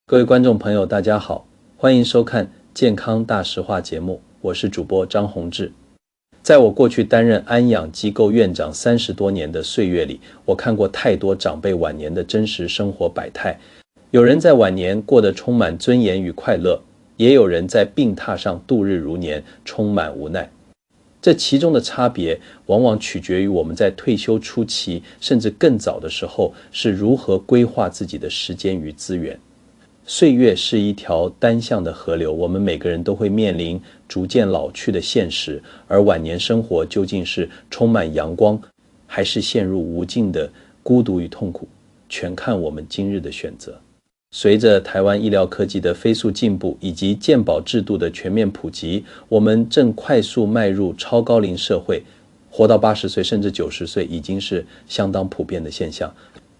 各位观众朋友，大家好，欢迎收看健康大实话节目，我是主播张宏志。在我过去担任安养机构院长30多年的岁月里，我看过太多长辈晚年的真实生活百态。有人在晚年过得充满尊严与快乐，也有人在病榻上度日如年，充满无奈。这其中的差别往往取决于我们在退休初期甚至更早的时候是如何规划自己的时间与资源。岁月是一条单向的河流，我们每个人都会面临逐渐老去的现实，而晚年生活究竟是充满阳光，还是陷入无尽的孤独与痛苦，全看我们今日的选择。随着台湾医疗科技的飞速进步以及健保制度的全面普及，我们正快速迈入超高龄社会，活到80岁甚至90岁已经是相当普遍的现象。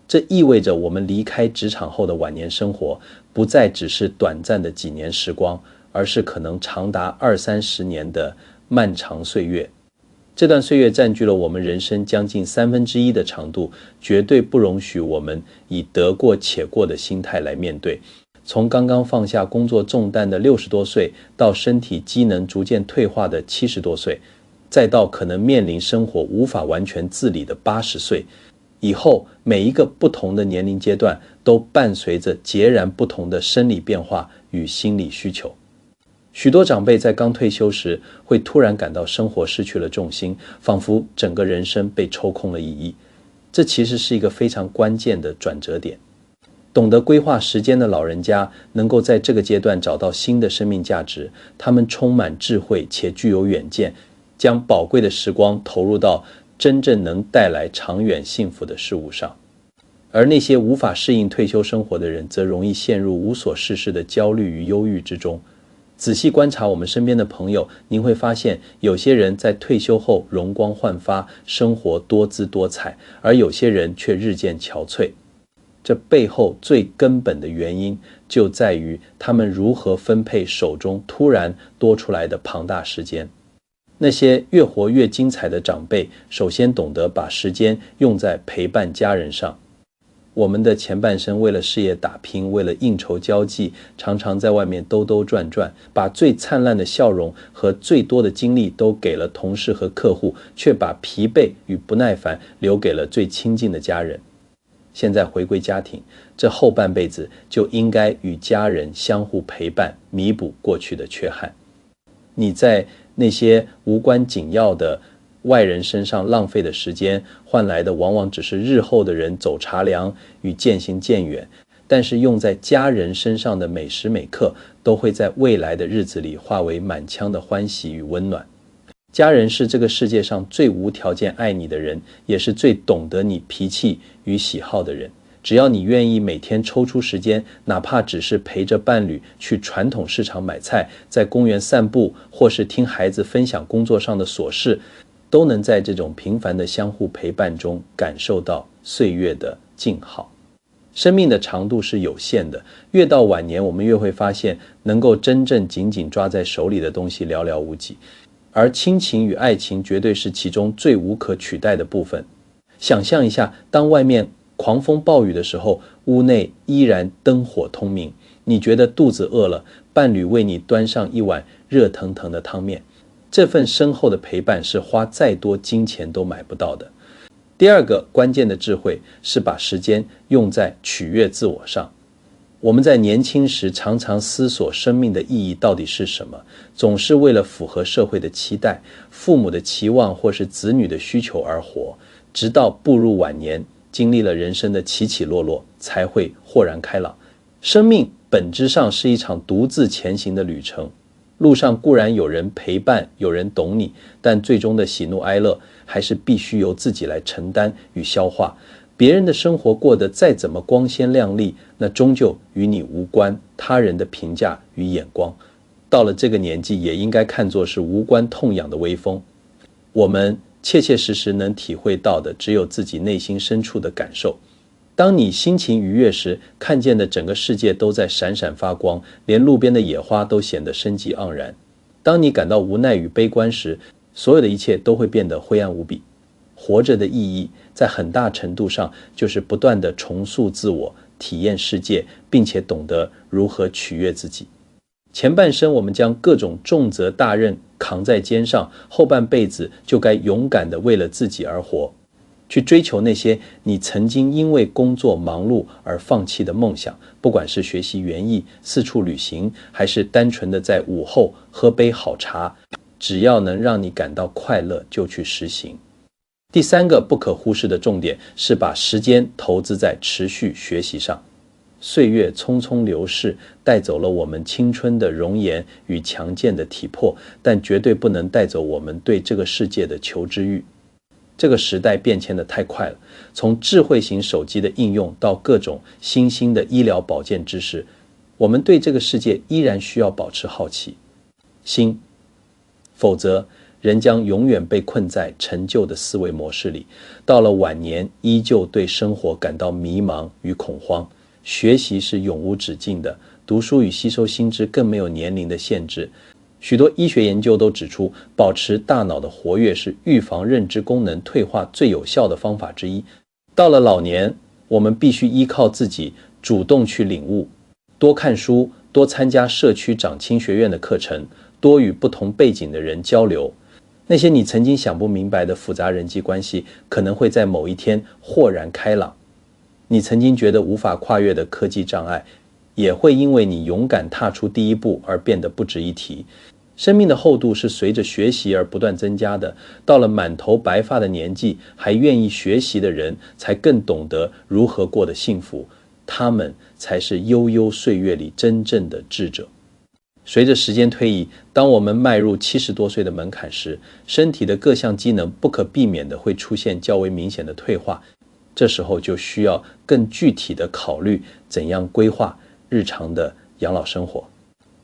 这意味着我们离开职场后的晚年生活不再只是短暂的几年时光，而是可能长达20-30年的漫长岁月。这段岁月占据了我们人生将近1/3的长度，绝对不容许我们以得过且过的心态来面对。从刚刚放下工作重担的60多岁，到身体机能逐渐退化的70多岁，再到可能面临生活无法完全自理的80岁，以后每一个不同的年龄阶段都伴随着截然不同的生理变化与心理需求。许多长辈在刚退休时会突然感到生活失去了重心，仿佛整个人生被抽空了意义。这其实是一个非常关键的转折点。懂得规划时间的老人家能够在这个阶段找到新的生命价值，他们充满智慧且具有远见，将宝贵的时光投入到真正能带来长远幸福的事物上。而那些无法适应退休生活的人，则容易陷入无所事事的焦虑与忧郁之中。仔细观察我们身边的朋友，您会发现有些人在退休后容光焕发，生活多姿多彩，而有些人却日渐憔悴。这背后最根本的原因就在于他们如何分配手中突然多出来的庞大时间。那些越活越精彩的长辈，首先懂得把时间用在陪伴家人上。我们的前半生为了事业打拼，为了应酬交际，常常在外面兜兜转转，把最灿烂的笑容和最多的精力都给了同事和客户，却把疲惫与不耐烦留给了最亲近的家人。现在回归家庭，这后半辈子就应该与家人相互陪伴，弥补过去的缺憾。你在那些无关紧要的外人身上浪费的时间，换来的往往只是日后的人走茶凉与渐行渐远，但是用在家人身上的每时每刻，都会在未来的日子里化为满腔的欢喜与温暖。家人是这个世界上最无条件爱你的人，也是最懂得你脾气与喜好的人。只要你愿意每天抽出时间，哪怕只是陪着伴侣去传统市场买菜，在公园散步，或是听孩子分享工作上的琐事，都能在这种平凡的相互陪伴中感受到岁月的静好。生命的长度是有限的，越到晚年，我们越会发现能够真正紧紧抓在手里的东西寥寥无几，而亲情与爱情绝对是其中最无可取代的部分。想象一下，当外面狂风暴雨的时候，屋内依然灯火通明，你觉得肚子饿了，伴侣为你端上一碗热腾腾的汤面，这份深厚的陪伴是花再多金钱都买不到的。第二个关键的智慧是把时间用在取悦自我上。我们在年轻时常常思索生命的意义到底是什么，总是为了符合社会的期待、父母的期望或是子女的需求而活，直到步入晚年，经历了人生的起起落落，才会豁然开朗。生命本质上是一场独自前行的旅程，路上固然有人陪伴，有人懂你，但最终的喜怒哀乐还是必须由自己来承担与消化。别人的生活过得再怎么光鲜亮丽，那终究与你无关，他人的评价与眼光，到了这个年纪也应该看作是无关痛痒的微风。我们切切实实能体会到的只有自己内心深处的感受。当你心情愉悦时，看见的整个世界都在闪闪发光，连路边的野花都显得生机盎然。当你感到无奈与悲观时，所有的一切都会变得灰暗无比。活着的意义在很大程度上就是不断地重塑自我，体验世界，并且懂得如何取悦自己。前半生我们将各种重责大任扛在肩上，后半辈子就该勇敢地为了自己而活，去追求那些你曾经因为工作忙碌而放弃的梦想，不管是学习园艺、四处旅行，还是单纯的在午后喝杯好茶，只要能让你感到快乐就去实行。第三个不可忽视的重点是把时间投资在持续学习上。岁月匆匆流逝，带走了我们青春的容颜与强健的体魄，但绝对不能带走我们对这个世界的求知欲。这个时代变迁得太快了，从智慧型手机的应用到各种新兴的医疗保健知识，我们对这个世界依然需要保持好奇心，否则人将永远被困在陈旧的思维模式里，到了晚年依旧对生活感到迷茫与恐慌。学习是永无止境的，读书与吸收新知更没有年龄的限制。许多医学研究都指出，保持大脑的活跃是预防认知功能退化最有效的方法之一。到了老年，我们必须依靠自己主动去领悟，多看书，多参加社区长青学院的课程，多与不同背景的人交流。那些你曾经想不明白的复杂人际关系，可能会在某一天豁然开朗。你曾经觉得无法跨越的科技障碍，也会因为你勇敢踏出第一步而变得不值一提。生命的厚度是随着学习而不断增加的，到了满头白发的年纪，还愿意学习的人，才更懂得如何过得幸福。他们才是悠悠岁月里真正的智者。随着时间推移，当我们迈入70多岁的门槛时，身体的各项机能不可避免地会出现较为明显的退化。这时候就需要更具体的考虑怎样规划日常的养老生活。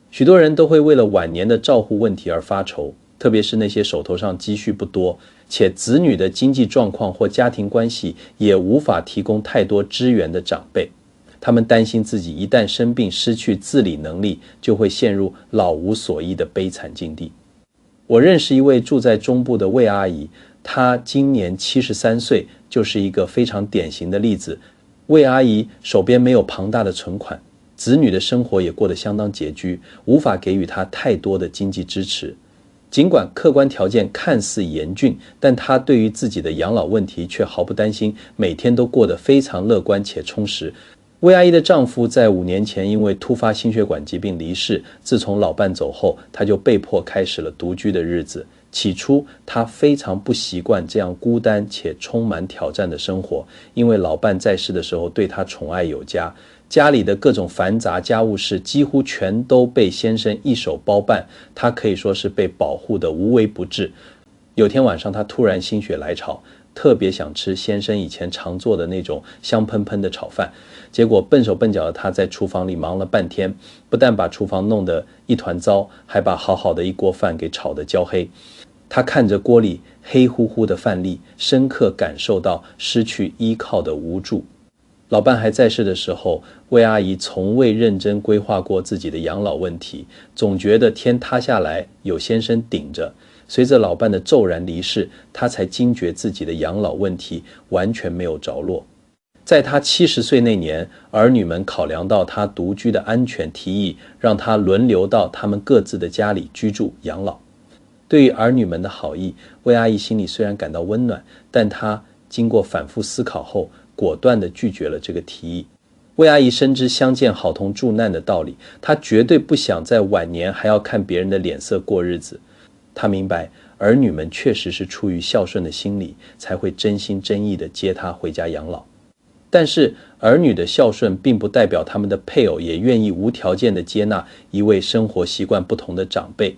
许多人都会为了晚年的照护问题而发愁，特别是那些手头上积蓄不多，且子女的经济状况或家庭关系也无法提供太多支援的长辈。他们担心自己一旦生病失去自理能力，就会陷入老无所依的悲惨境地。我认识一位住在中部的魏阿姨，她今年73岁，就是一个非常典型的例子。魏阿姨手边没有庞大的存款，子女的生活也过得相当拮据，无法给予她太多的经济支持。尽管客观条件看似严峻，但她对于自己的养老问题却毫不担心，每天都过得非常乐观且充实。魏阿姨的丈夫在5年前因为突发心血管疾病离世，自从老伴走后，她就被迫开始了独居的日子。起初她非常不习惯这样孤单且充满挑战的生活，因为老伴在世的时候对她宠爱有加，家里的各种繁杂家务事几乎全都被先生一手包办，她可以说是被保护得无微不至。有天晚上她突然心血来潮，特别想吃先生以前常做的那种香喷喷的炒饭，结果笨手笨脚的她在厨房里忙了半天，不但把厨房弄得一团糟，还把好好的一锅饭给炒得焦黑。她看着锅里黑乎乎的饭粒，深刻感受到失去依靠的无助。老伴还在世的时候，魏阿姨从未认真规划过自己的养老问题，总觉得天塌下来有先生顶着。随着老伴的骤然离世，她才惊觉自己的养老问题完全没有着落。在她70岁那年，儿女们考量到她独居的安全，提议让她轮流到他们各自的家里居住养老。对于儿女们的好意，魏阿姨心里虽然感到温暖，但她经过反复思考后，果断地拒绝了这个提议。魏阿姨深知相见好同住难的道理，她绝对不想在晚年还要看别人的脸色过日子。她明白，儿女们确实是出于孝顺的心理，才会真心真意地接她回家养老。但是，儿女的孝顺并不代表他们的配偶也愿意无条件地接纳一位生活习惯不同的长辈。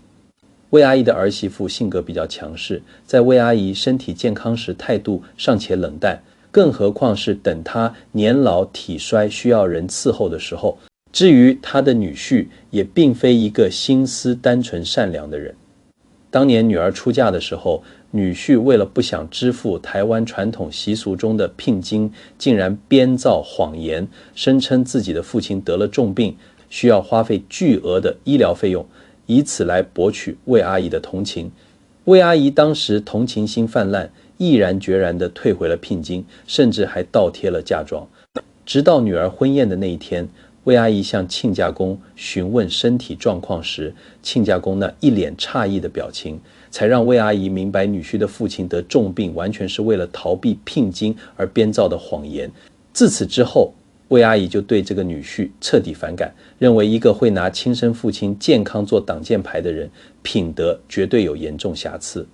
魏阿姨的儿媳妇性格比较强势，在魏阿姨身体健康时态度尚且冷淡，更何况是等她年老体衰需要人伺候的时候。至于她的女婿，也并非一个心思单纯善良的人。当年女儿出嫁的时候，女婿为了不想支付台湾传统习俗中的聘金，竟然编造谎言，声称自己的父亲得了重病，需要花费巨额的医疗费用，以此来博取魏阿姨的同情。魏阿姨当时同情心泛滥，毅然决然地退回了聘金，甚至还倒贴了嫁妆。直到女儿婚宴的那一天，魏阿姨向亲家公询问身体状况时，亲家公那一脸诧异的表情，才让魏阿姨明白女婿的父亲得重病完全是为了逃避聘金而编造的谎言。自此之后，魏阿姨就对这个女婿彻底反感，认为一个会拿亲生父亲健康做挡箭牌的人，品德绝对有严重瑕疵。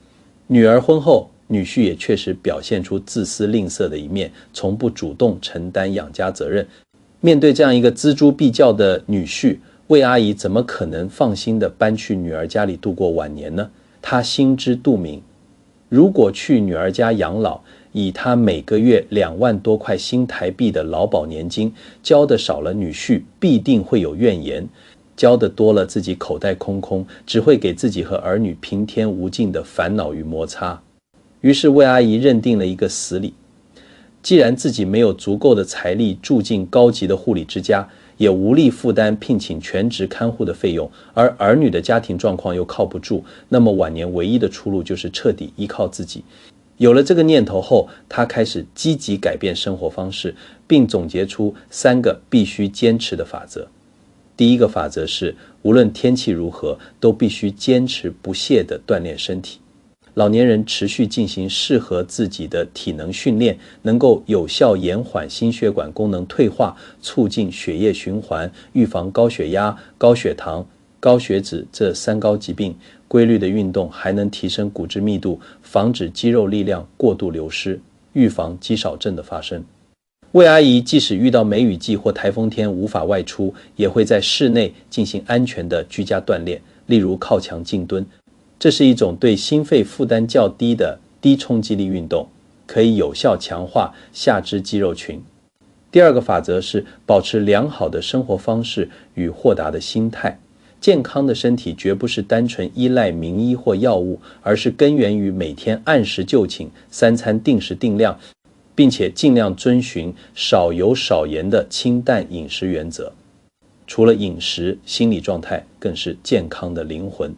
女儿婚后，女婿也确实表现出自私吝啬的一面，从不主动承担养家责任。面对这样一个锱铢必较的女婿，魏阿姨怎么可能放心地搬去女儿家里度过晚年呢？她心知肚明，如果去女儿家养老，以她每个月2万多块新台币的劳保年金，交的少了，女婿必定会有怨言；交的多了，自己口袋空空，只会给自己和儿女平添无尽的烦恼与摩擦。于是魏阿姨认定了一个死理，既然自己没有足够的财力住进高级的护理之家，也无力负担聘请全职看护的费用，而儿女的家庭状况又靠不住，那么晚年唯一的出路就是彻底依靠自己。有了这个念头后，他开始积极改变生活方式，并总结出3个必须坚持的法则。第一个法则是，无论天气如何，都必须坚持不懈地锻炼身体。老年人持续进行适合自己的体能训练，能够有效延缓心血管功能退化，促进血液循环，预防高血压、高血糖、高血脂这3高疾病。规律的运动还能提升骨质密度，防止肌肉力量过度流失，预防肌少症的发生。魏阿姨即使遇到梅雨季或台风天无法外出，也会在室内进行安全的居家锻炼，例如靠墙静蹲。这是一种对心肺负担较低的低冲击力运动，可以有效强化下肢肌肉群。第二个法则是保持良好的生活方式与豁达的心态。健康的身体绝不是单纯依赖名医或药物，而是根源于每天按时就寝，3餐定时定量，并且尽量遵循少油少盐的清淡饮食原则。除了饮食，心理状态更是健康的灵魂。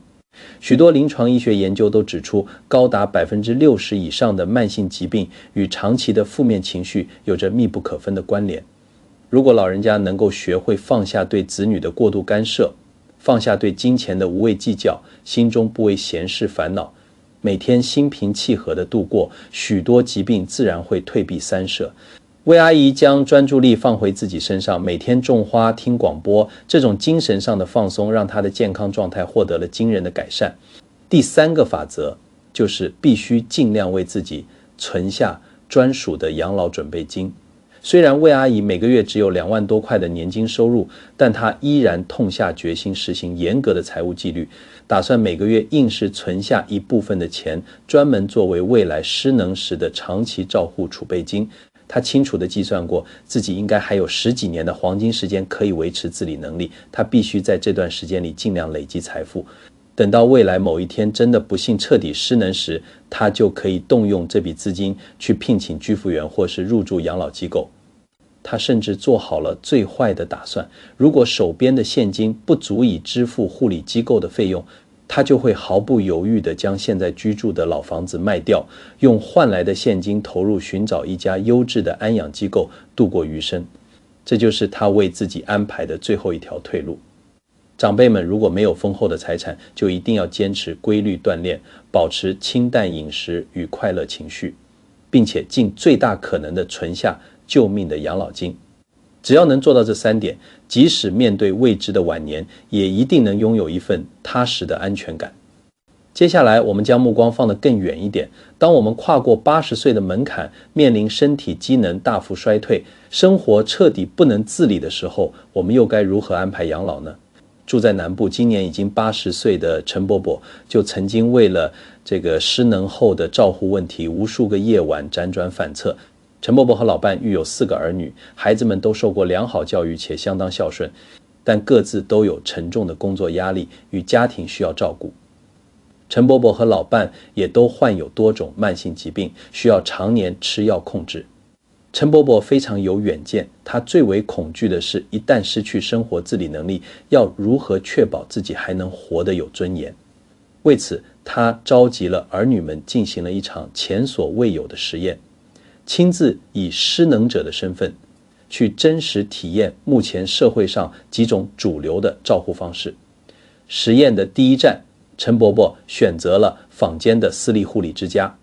许多临床医学研究都指出，高达60%以上的慢性疾病与长期的负面情绪有着密不可分的关联。如果老人家能够学会放下对子女的过度干涉，放下对金钱的无谓计较，心中不为闲事烦恼，每天心平气和地度过，许多疾病自然会退避三舍。魏阿姨将专注力放回自己身上，每天种花、听广播，这种精神上的放松让她的健康状态获得了惊人的改善。第3个法则就是必须尽量为自己存下专属的养老准备金。虽然魏阿姨每个月只有2万多块的年金收入，但她依然痛下决心实行严格的财务纪律，打算每个月硬是存下一部分的钱，专门作为未来失能时的长期照护储备金。她清楚地计算过，自己应该还有10几年的黄金时间可以维持自理能力，她必须在这段时间里尽量累积财富。等到未来某一天真的不幸彻底失能时，她就可以动用这笔资金去聘请居服员或是入住养老机构。他甚至做好了最坏的打算，如果手边的现金不足以支付护理机构的费用，他就会毫不犹豫地将现在居住的老房子卖掉，用换来的现金投入寻找一家优质的安养机构度过余生。这就是他为自己安排的最后一条退路。长辈们如果没有丰厚的财产，就一定要坚持规律锻炼，保持清淡饮食与快乐情绪，并且尽最大可能地存下救命的养老金。只要能做到这3点，即使面对未知的晚年，也一定能拥有一份踏实的安全感。接下来我们将目光放得更远一点，当我们跨过80岁的门槛，面临身体机能大幅衰退，生活彻底不能自理的时候，我们又该如何安排养老呢？住在南部今年已经80岁的陈伯伯，就曾经为了这个失能后的照护问题，无数个夜晚辗转反侧。陈伯伯和老伴育有4个儿女，孩子们都受过良好教育且相当孝顺，但各自都有沉重的工作压力与家庭需要照顾。陈伯伯和老伴也都患有多种慢性疾病，需要常年吃药控制。陈伯伯非常有远见，他最为恐惧的是一旦失去生活自理能力，要如何确保自己还能活得有尊严。为此，他召集了儿女们进行了一场前所未有的实验，亲自以失能者的身份去真实体验目前社会上几种主流的照护方式。实验的第一站，陈伯伯选择了坊间的私立护理之家。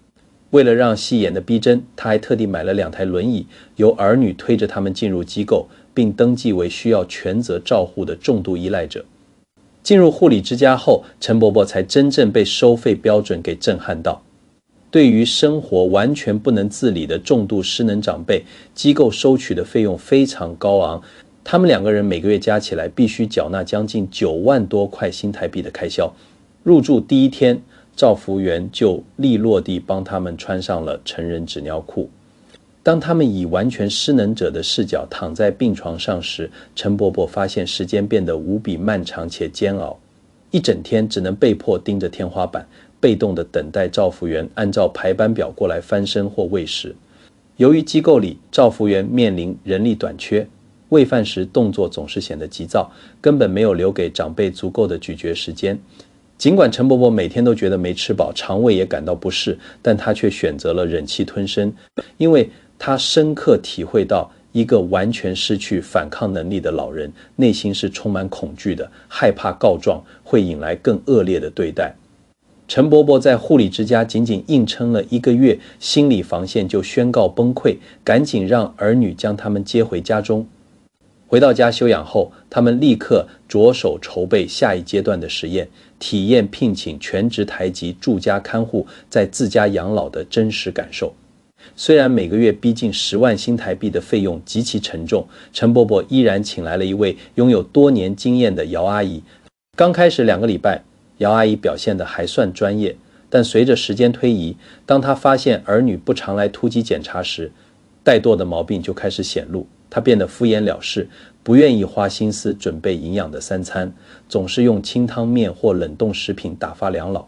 为了让戏演的逼真，他还特地买了2台轮椅，由儿女推着他们进入机构，并登记为需要全责照护的重度依赖者。进入护理之家后，陈伯伯才真正被收费标准给震撼到。对于生活完全不能自理的重度失能长辈，机构收取的费用非常高昂，他们2个人每个月加起来必须缴纳将近9万多块新台币的开销。入住第一天，照服员就利落地帮他们穿上了成人纸尿裤。当他们以完全失能者的视角躺在病床上时，陈伯伯发现时间变得无比漫长且煎熬，一整天只能被迫盯着天花板，被动地等待照服员按照排班表过来翻身或喂食。由于机构里照服员面临人力短缺，喂饭时动作总是显得急躁，根本没有留给长辈足够的咀嚼时间。尽管陈伯伯每天都觉得没吃饱，肠胃也感到不适，但他却选择了忍气吞声，因为他深刻体会到一个完全失去反抗能力的老人内心是充满恐惧的，害怕告状会引来更恶劣的对待。陈伯伯在护理之家仅仅硬撑了1个月，心理防线就宣告崩溃，赶紧让儿女将他们接回家中。回到家休养后，他们立刻着手筹备下一阶段的实验，体验聘请全职台籍住家看护在自家养老的真实感受。虽然每个月逼近10万新台币的费用极其沉重，陈伯伯依然请来了一位拥有多年经验的姚阿姨。刚开始2个礼拜，姚阿姨表现得还算专业，但随着时间推移，当她发现儿女不常来突击检查时，怠惰的毛病就开始显露。她变得敷衍了事，不愿意花心思准备营养的3餐，总是用清汤面或冷冻食品打发两老。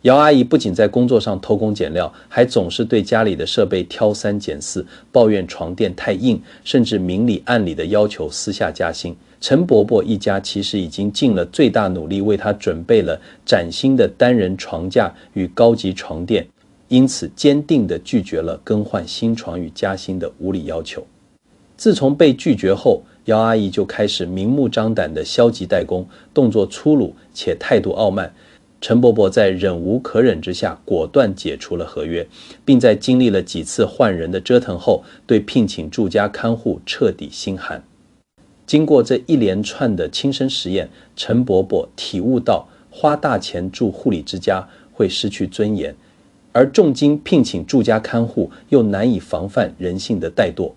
姚阿姨不仅在工作上偷工减料，还总是对家里的设备挑3拣4，抱怨床垫太硬，甚至明里暗里的要求私下加薪。陈伯伯一家其实已经尽了最大努力为他准备了崭新的单人床架与高级床垫，因此坚定地拒绝了更换新床与加薪的无理要求。自从被拒绝后，姚阿姨就开始明目张胆的消极怠工，动作粗鲁且态度傲慢。陈伯伯在忍无可忍之下，果断解除了合约，并在经历了几次换人的折腾后，对聘请住家看护彻底心寒。经过这一连串的亲身实验，陈伯伯体悟到花大钱住护理之家会失去尊严，而重金聘请住家看护又难以防范人性的怠惰。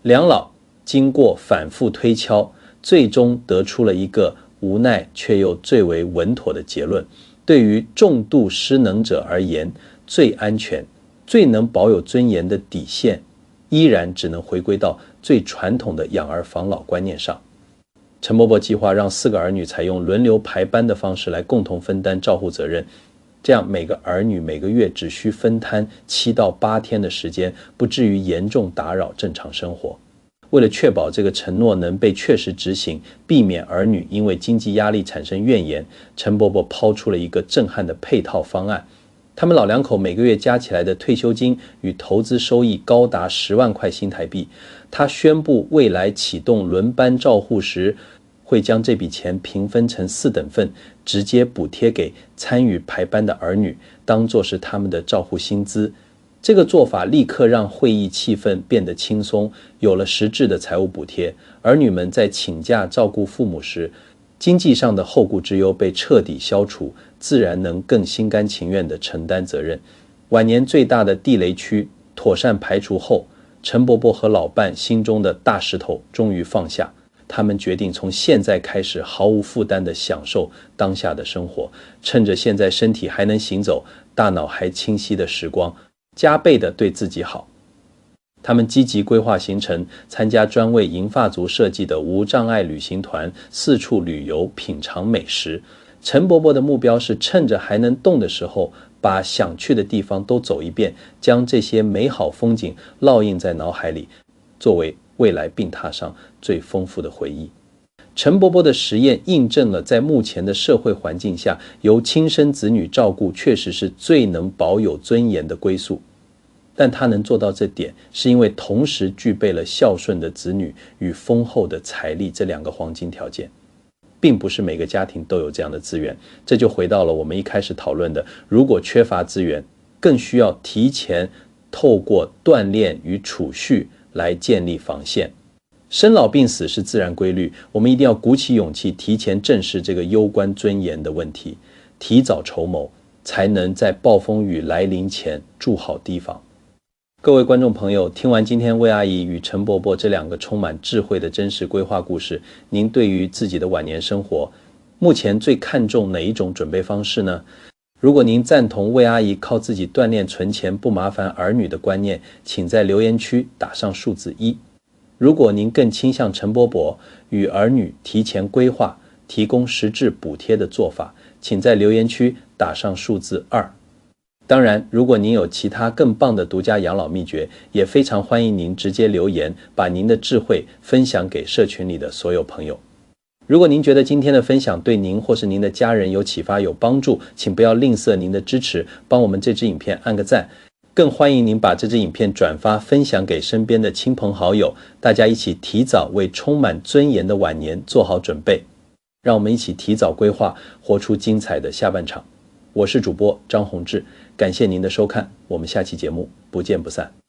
两老经过反复推敲，最终得出了一个无奈却又最为稳妥的结论：对于重度失能者而言，最安全、最能保有尊严的底线，依然只能回归到最传统的养儿防老观念上。陈伯伯计划让4个儿女采用轮流排班的方式来共同分担照护责任，这样每个儿女每个月只需分摊7到8天的时间，不至于严重打扰正常生活。为了确保这个承诺能被确实执行，避免儿女因为经济压力产生怨言，陈伯伯抛出了一个震撼的配套方案。他们老2口每个月加起来的退休金与投资收益高达10万块新台币。他宣布未来启动轮班照护时，会将这笔钱平分成4等份，直接补贴给参与排班的儿女，当作是他们的照护薪资。这个做法立刻让会议气氛变得轻松，有了实质的财务补贴。儿女们在请假照顾父母时，经济上的后顾之忧被彻底消除，自然能更心甘情愿地承担责任。晚年最大的地雷区妥善排除后，陈伯伯和老伴心中的大石头终于放下。他们决定从现在开始毫无负担地享受当下的生活，趁着现在身体还能行走、大脑还清晰的时光，加倍地对自己好。他们积极规划行程，参加专为银发族设计的无障碍旅行团，四处旅游品尝美食。陈伯伯的目标是趁着还能动的时候，把想去的地方都走一遍，将这些美好风景烙印在脑海里，作为未来病榻上最丰富的回忆。陈伯伯的实验印证了在目前的社会环境下，由亲生子女照顾确实是最能保有尊严的归宿。但他能做到这点，是因为同时具备了孝顺的子女与丰厚的财力这2个黄金条件，并不是每个家庭都有这样的资源。这就回到了我们一开始讨论的，如果缺乏资源，更需要提前透过锻炼与储蓄来建立防线。生老病死是自然规律，我们一定要鼓起勇气，提前正视这个攸关尊严的问题，提早筹谋，才能在暴风雨来临前筑好堤防。各位观众朋友，听完今天魏阿姨与陈伯伯这2个充满智慧的真实规划故事，您对于自己的晚年生活，目前最看重哪一种准备方式呢？如果您赞同魏阿姨靠自己锻炼存钱不麻烦儿女的观念，请在留言区打上数字1。如果您更倾向陈伯伯与儿女提前规划，提供实质补贴的做法，请在留言区打上数字2。当然，如果您有其他更棒的独家养老秘诀，也非常欢迎您直接留言，把您的智慧分享给社群里的所有朋友。如果您觉得今天的分享对您或是您的家人有启发有帮助，请不要吝啬您的支持，帮我们这支影片按个赞。更欢迎您把这支影片转发分享给身边的亲朋好友，大家一起提早为充满尊严的晚年做好准备。让我们一起提早规划，活出精彩的下半场。我是主播张宏志，感谢您的收看，我们下期节目不见不散。